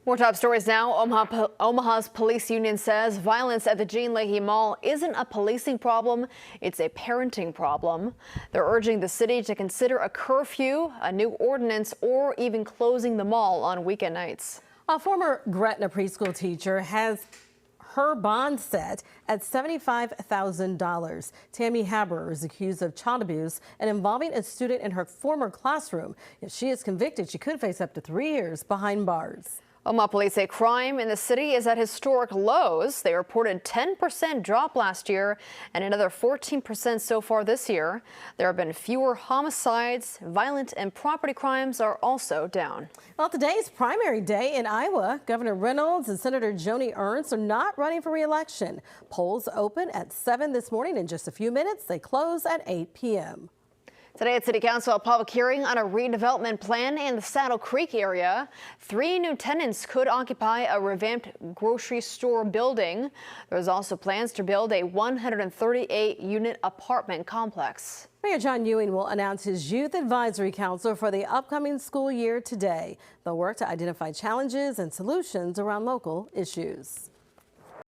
More top stories now. Omaha's police union says violence at the Jean Leahy Mall isn't a policing problem, it's a parenting problem. They're urging the city to consider a curfew, a new ordinance, or even closing the mall on weekend nights. A former Gretna preschool teacher has her bond set at $75,000. Tammy Haber is accused of child abuse and involving a student in her former classroom. If she is convicted, she could face up to 3 years behind bars. Omaha police say crime in the city is at historic lows. They reported 10% drop last year and another 14% so far this year. There have been fewer homicides. Violent and property crimes are also down. Well, today's primary day in Iowa. Governor Reynolds and Senator Joni Ernst are not running for re-election. Polls open at 7 this morning. In just a few minutes, they close at 8 p.m. Today at City Council, a public hearing on a redevelopment plan in the Saddle Creek area. 3 new tenants could occupy a revamped grocery store building. There's also plans to build a 138-unit apartment complex. Mayor John Ewing will announce his Youth Advisory Council for the upcoming school year today. They'll work to identify challenges and solutions around local issues.